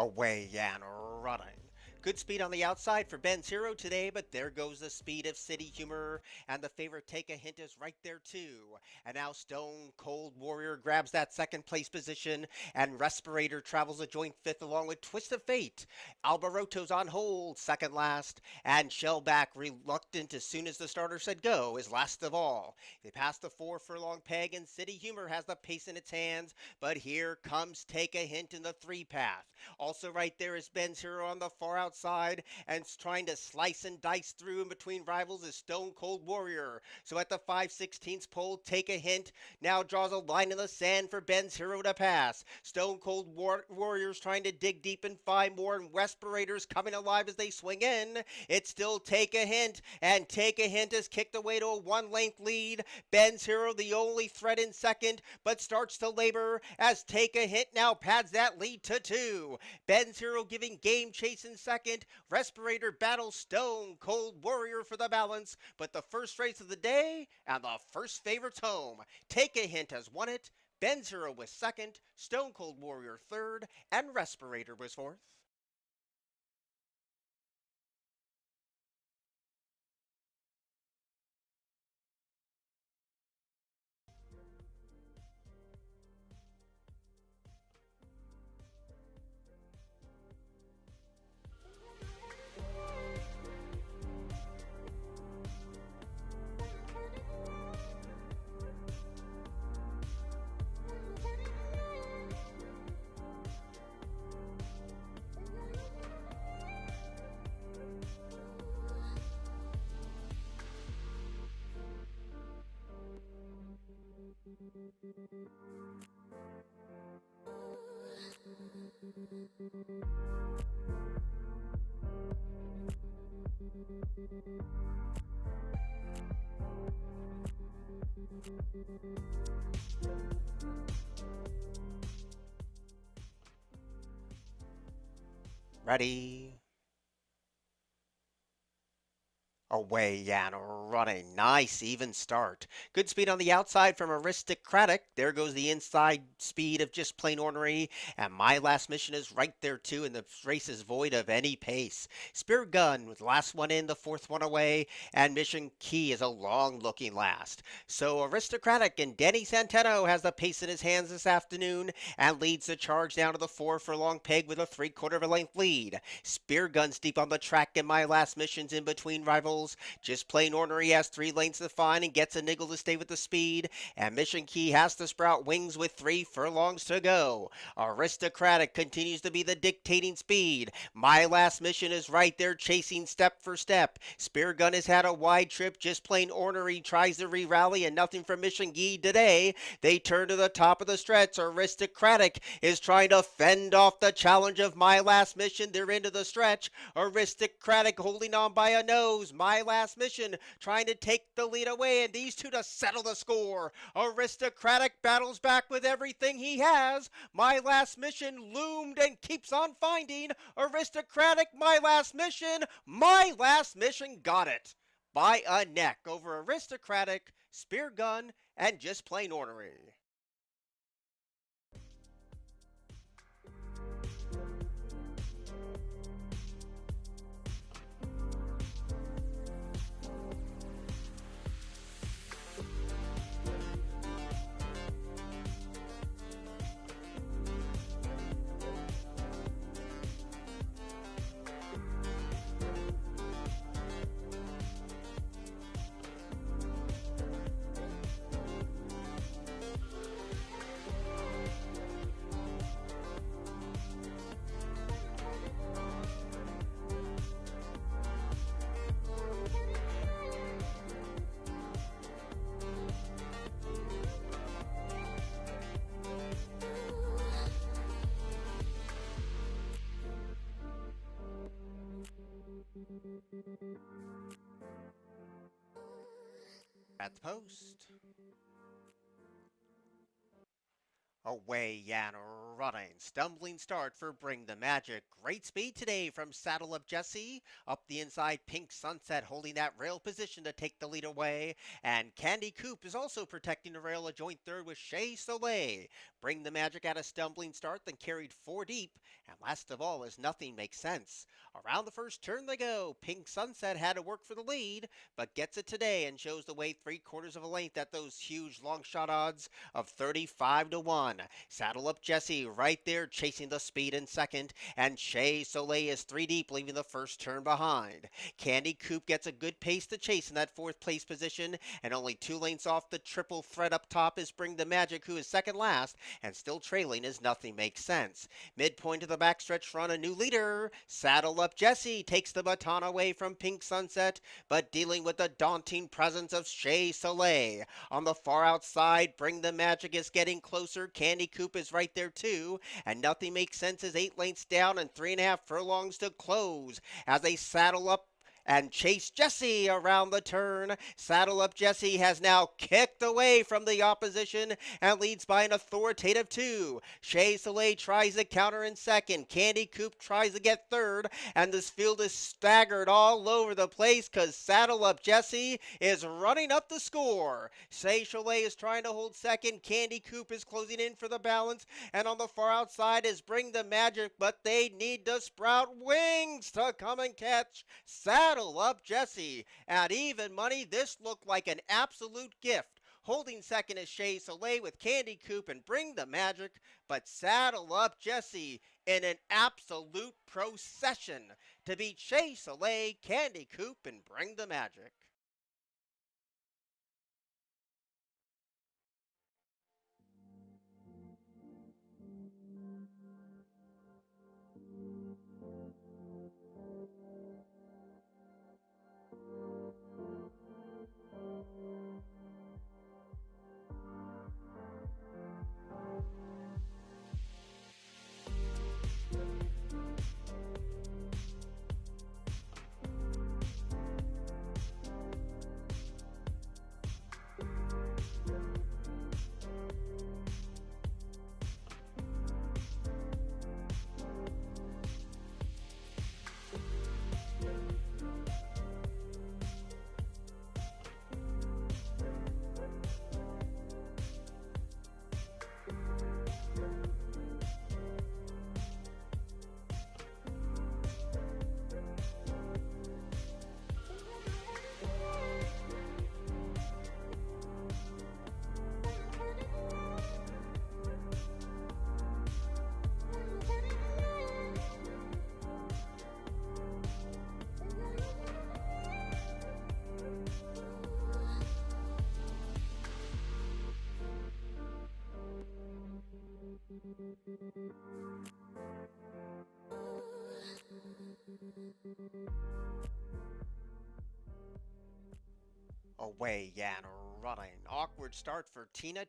Away and running. Good speed on the outside for Ben's Hero today, but there goes the speed of City Humor, and the favorite Take a Hint is right there too. And now Stone Cold Warrior grabs that second place position, and Respirator travels a joint fifth along with Twist of Fate. Albaroto's on hold, second last, and Shellback, reluctant as soon as the starter said go, is last of all. They pass the 4 furlong peg, and City Humor has the pace in its hands, but here comes Take a Hint in the 3 path. Also right there is Ben's Hero on the far outside, and trying to slice and dice through in between rivals is Stone Cold Warrior. So at the 5/16 pole, Take a Hint now draws a line in the sand for Ben's Hero to pass. Stone Cold Warriors trying to dig deep and find more, and Respirators coming alive as they swing in. It's still Take a Hint, and Take a Hint is kicked away to a 1 length lead. Ben's Hero the only threat in second, but starts to labor as Take a Hint now pads that lead to 2. Ben's Hero giving game chase in second. Respirator battles Stone Cold Warrior for the balance, but the first race of the day and the first favorites home. Take a Hint has won it. Ben's Hero was second, Stone Cold Warrior third, and Respirator was fourth. Ready? Away and running. Nice even start. Good speed on the outside from Aristocratic. There goes the inside speed of Just Plain Ornery. And My Last Mission is right there too, and the race is void of any pace. Spear Gun with the last one in, the fourth one away, and Mission Key is a long looking last. So Aristocratic and Danny Santeno has the pace in his hands this afternoon and leads the charge down to the 4 furlong peg with a 3/4 of a length lead. Spear Gun's deep on the track, and My Last Mission's in between rivals. Just Plain Ornery has 3 lengths to find and gets a niggle to stay with the speed. And Mission Key has to sprout wings with 3 furlongs to go. Aristocratic continues to be the dictating speed. My Last Mission is right there chasing step for step. Spear Gun has had a wide trip. Just Plain Ornery tries to re-rally, and nothing from Mission Key today. They turn to the top of the stretch. Aristocratic is trying to fend off the challenge of My Last Mission. They're into the stretch. Aristocratic holding on by a nose. My Last Mission trying to take the lead away, and these two to settle the score. Aristocratic battles back with everything he has. My Last Mission loomed and keeps on finding. Aristocratic, My Last Mission. My Last Mission got it by a neck over Aristocratic, Spear Gun, and Just Plain Ornery. At the post. Away and running. Stumbling start for Bring the Magic. Great speed today from Saddle Up Jesse. Up the inside, Pink Sunset holding that rail position to take the lead away. And Candy Coop is also protecting the rail, a joint third with Shea Soleil. Bring the Magic at a stumbling start, then carried four deep. And last of all, as Nothing Makes Sense. Around the first turn they go. Pink Sunset had to work for the lead, but gets it today and shows the way 3/4 of a length at those huge long shot odds of 35-1. Saddle Up Jesse right there chasing the speed in second, and Shea Soleil is three deep, leaving the first turn behind. Candy Coop gets a good pace to chase in that fourth place position, and only 2 lengths off the triple threat up top is Bring the Magic, who is second last, and still trailing as Nothing Makes Sense. Midpoint of the backstretch run, a new leader. Saddle Up Jesse takes the baton away from Pink Sunset, but dealing with the daunting presence of Shea Soleil. On the far outside, Bring the Magic is getting closer. Candy Coop is right there too, and Nothing Makes Sense is 8 lengths down and 3.5 furlongs to close as they saddle up and chase Jesse around the turn. Saddle Up Jesse has now kicked away from the opposition and leads by an authoritative 2. Shea Soleil tries to counter in second. Candy Coop tries to get third, and this field is staggered all over the place because Saddle Up Jesse is running up the score. Shea Soleil is trying to hold second. Candy Coop is closing in for the balance, and on the far outside is Bring the Magic, but they need to sprout wings to come and catch Saddle Up Jesse. At even money, this looked like an absolute gift. Holding second is Shea Soleil with Candy Coop and Bring the Magic, but Saddle Up Jesse in an absolute procession to beat Shea Soleil, Candy Coop, and Bring the Magic. Away and running. Awkward start for Tina.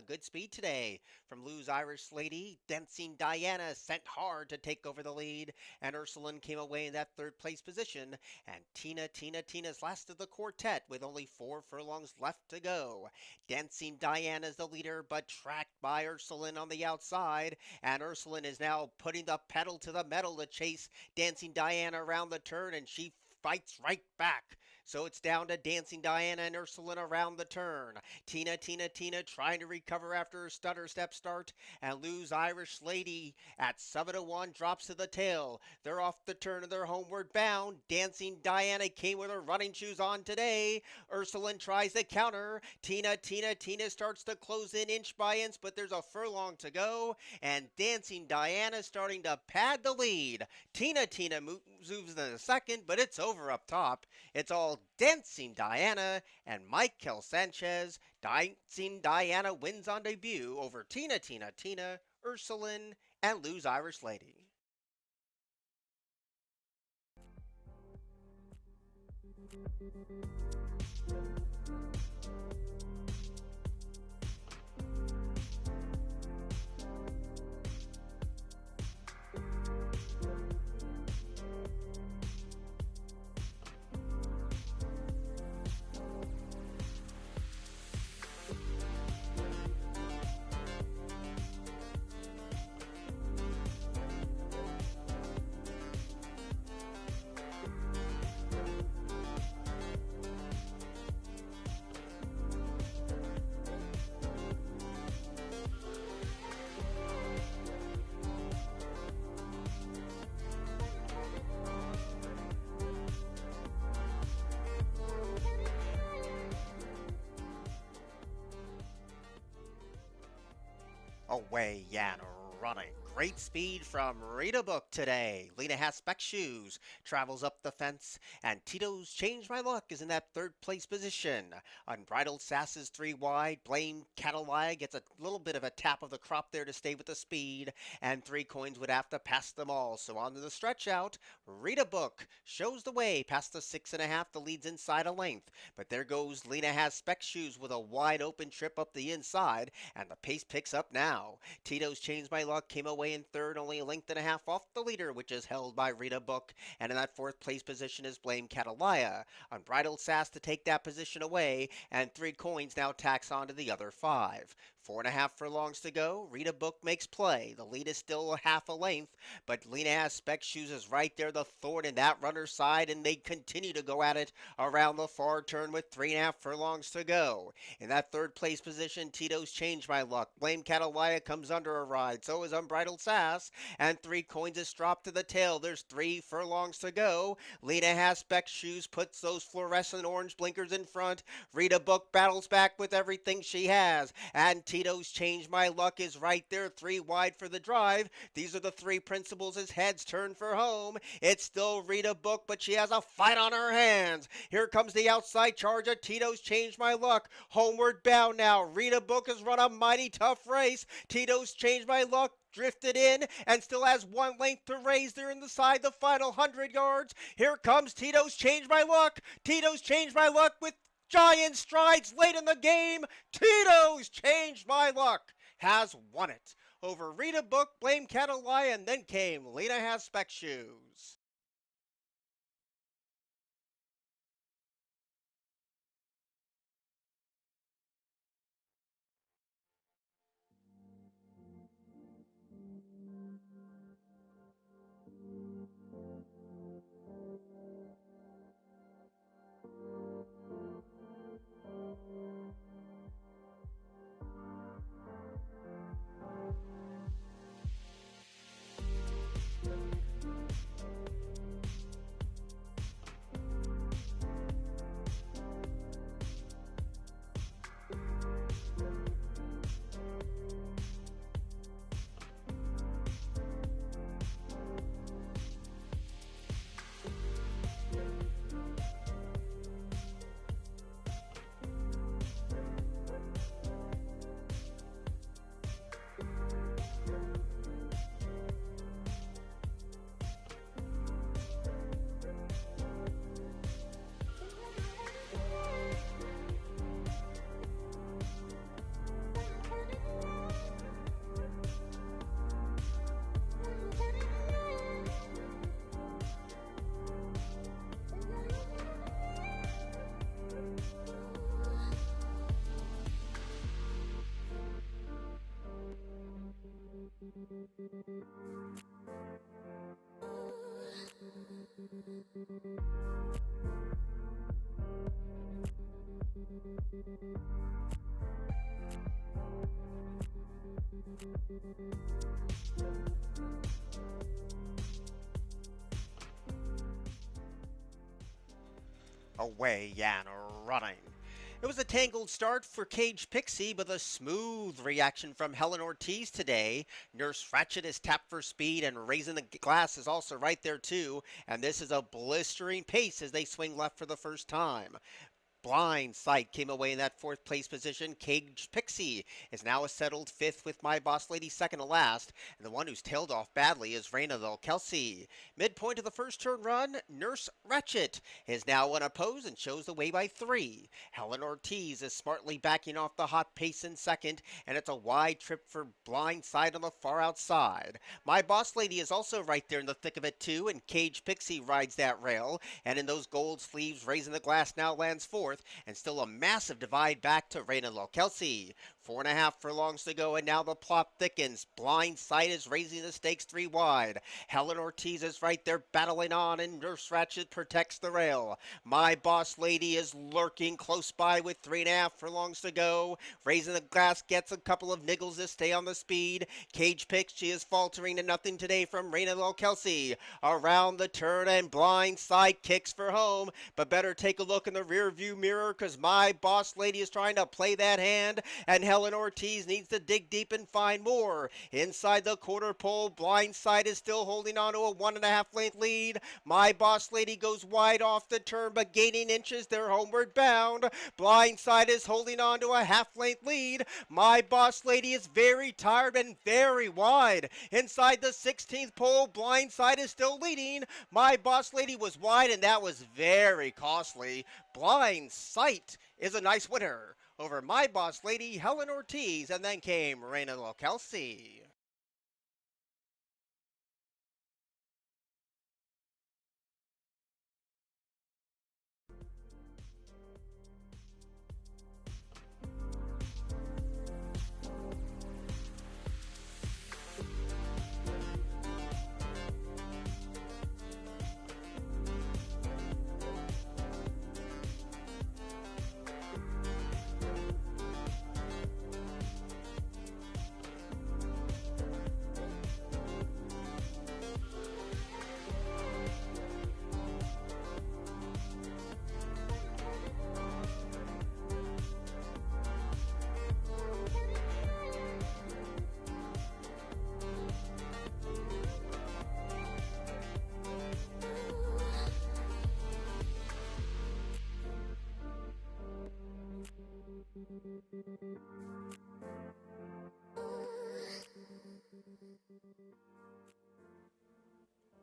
Good speed today from Lou's Irish Lady. Dancing Diana sent hard to take over the lead, and Ursuline came away in that third place position. And Tina's last of the quartet with only 4 furlongs left to go. Dancing Diana is the leader, but tracked by Ursuline on the outside, and Ursuline is now putting the pedal to the metal to chase Dancing Diana around the turn, and she fights right back. So it's down to Dancing Diana and Ursuline around the turn. Tina trying to recover after her stutter step start, and Lou's Irish Lady at 7-1 drops to the tail. They're off the turn and they're homeward bound. Dancing Diana came with her running shoes on today. Ursuline tries to counter. Tina starts to close in inch by inch, but there's a furlong to go, and Dancing Diana starting to pad the lead. Tina moves into the second, but it's over up top. It's all Dancing Diana and Michael Sanchez. Dancing Diana wins on debut over Tina, Ursuline, and Lou's Irish Lady. Away and running. Great speed from Rita Book today. Lena has spec shoes, travels up the fence, and Tito's Change My Luck is in that third place position. Unbridled Sass is three wide. Blame Catalina gets a little bit of a tap of the crop there to stay with the speed, and Three Coins would have to pass them all. So on to the stretch out. Rita Book shows the way past the 6.5. The lead's inside a length, but there goes Lena has spec shoes with a wide open trip up the inside, and the pace picks up now. Tito's Change My Luck came away in third, only a length and a half off the leader, which is held by Rita Book. And in that fourth place position is Blame Catalina. Unbridled Sass to take that position away, and Three Coins now tacks on to the other five. 4.5 furlongs to go. Rita Book makes play. The lead is still a half a length, but Lena has spec shoes is right there, the thorn in that runner's side, and they continue to go at it around the far turn with 3.5 furlongs to go. In that third place position, Tito's Change My Luck. Blame Catalina comes under a ride. So is Unbridled Sass. And Three Coins is dropped to the tail. There's 3 furlongs to go. Lena has spec shoes, puts those fluorescent orange blinkers in front. Rita Book battles back with everything she has. And Tito's Change My Luck is right there, 3 wide for the drive. These are the 3 principals as heads turn for home. It's still Rita Book, but she has a fight on her hands. Here comes the outside charge of Tito's Change My Luck. Homeward bound now. Rita Book has run a mighty tough race. Tito's Change My Luck drifted in and still has 1 length to raise there inside the final 100 yards. Here comes Tito's Change My Luck. Tito's Change My Luck with giant strides late in the game. Tito's Change My Luck has won it over Rita Book, Blame Catalina, and then came Lena Has Spec Shoes. Away and running. It was a tangled start for Cage Pixie, but a smooth reaction from Helen Ortiz today. Nurse Ratchet is tapped for speed, and Raising the Glass is also right there too. And this is a blistering pace as they swing left for the first time. Blind Sight came away in that fourth place position. Cage Pixie is now a settled fifth with My Boss Lady second to last. And the one who's tailed off badly is Reina Del Kelsey. Midpoint of the first turn run, Nurse Ratchet is now unopposed and shows the way by 3. Helen Ortiz is smartly backing off the hot pace in second, and it's a wide trip for Blind Sight on the far outside. My Boss Lady is also right there in the thick of it too, and Cage Pixie rides that rail. And in those gold sleeves, Raising the Glass now lands fourth. And still a massive divide back to Reina Del Kelsey. 4.5 furlongs to go, and now the plot thickens. Blind Sight is raising the stakes 3 wide. Helen Ortiz is right there battling on, and Nurse Ratchet protects the rail. My Boss Lady is lurking close by with 3.5 furlongs to go. Raising the Glass gets a couple of niggles to stay on the speed. Cage Pixie is faltering to nothing today from Reina Del Kelsey. Around the turn, and Blind Sight kicks for home, but better take a look in the rear view mirror mirror because my boss lady is trying to play that hand, and Helen Ortiz needs to dig deep and find more. Inside the quarter pole, Blindside is still holding on to a 1.5 length lead. My boss lady goes wide off the turn, but gaining inches, they're homeward bound. Blindside is holding on to a half-length lead. My boss lady is very tired and very wide. Inside the 16th pole, Blindside is still leading. My boss lady was wide, and that was very costly. Blind Sight is a nice winner over my boss lady, Helen Ortiz, and then came Reina Kelsey.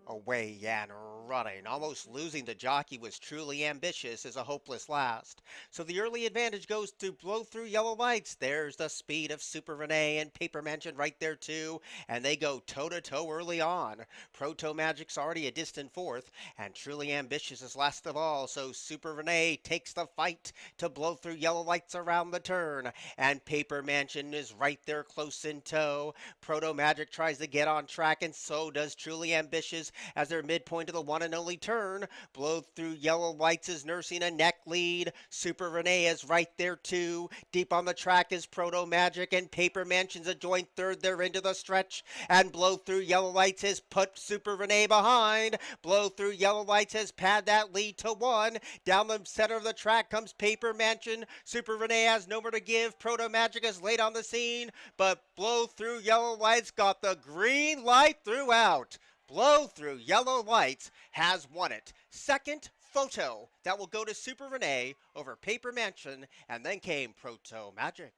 Away and running, almost losing the jockey was truly ambitious as a hopeless last. So the early advantage goes to blow through yellow lights. There's the speed of Super Renee and Paper Mansion right there too, and they go toe to toe early on. Proto Magic's already a distant fourth, and truly ambitious is last of all. So Super Renee takes the fight to blow through yellow lights around the turn, and Paper Mansion is right there close in tow. Proto Magic tries to get on track, and so does Truly Ambitious as their midpoint of the one and only turn. Blow through yellow lights is nursing a neck lead. Super Renee is right there too. Deep on the track is Proto Magic, and Paper Mansion's a joint third. They're into the stretch, and Blow through yellow lights has put Super Renee behind. Blow through yellow lights has pad that lead to one. Down the center of the track comes Paper Mansion. Super Renee has no more to give. Proto Magic is late on the scene, but Blow through yellow lights got the green light throughout. Blow through yellow lights has won it. Second photo that will go to Super Renee over Paper Mansion, and then came Proto Magic.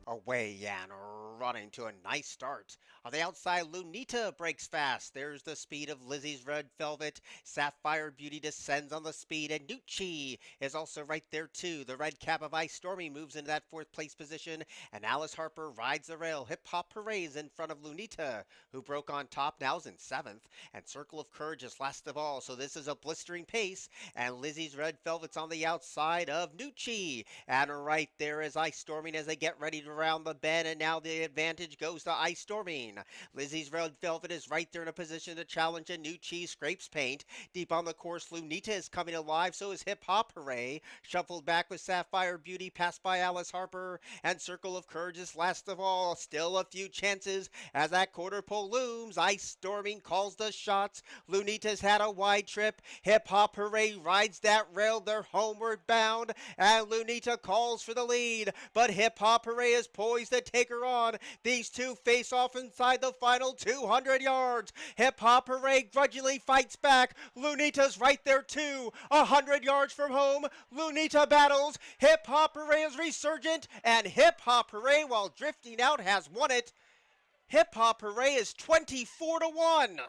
Away and running to a nice start. On the outside, Lunita breaks fast. There's the speed of Lizzie's Red Velvet. Sapphire Beauty descends on the speed, and Nucci is also right there too. The red cap of Ice Stormy moves into that fourth place position, and Alice Harper rides the rail. Hip Hop Parades in front of Lunita, who broke on top, now is in seventh, and Circle of Courage is last of all. So this is a blistering pace, and Lizzie's Red Velvet's on the outside of Nucci, and right there is Ice Storming as they get ready to round the bend, and now the advantage goes to Ice Storming. Lizzie's Red Velvet is right there in a position to challenge, and Nucci scrapes paint. Deep on the course, Lunita is coming alive, so is Hip Hop Hooray. Shuffled back with Sapphire Beauty, passed by Alice Harper, and Circle of Courage is last of all. Still a few chances as that quarter pole looms. Ice Storming calls the shots. Lunita's had a wide trip. Hip Hop Hooray rides that rail. They're homeward bound, and Lunita calls for the lead, but Hip Hop Hooray is poised to take her on, These two face off inside the final 200 yards. Hip Hop Hooray grudgingly fights back. Lunita's right there too. 100 yards from home, Lunita battles. Hip Hop Hooray is resurgent, and Hip Hop Hooray, while drifting out, has won it. Hip Hop Hooray is 24-1.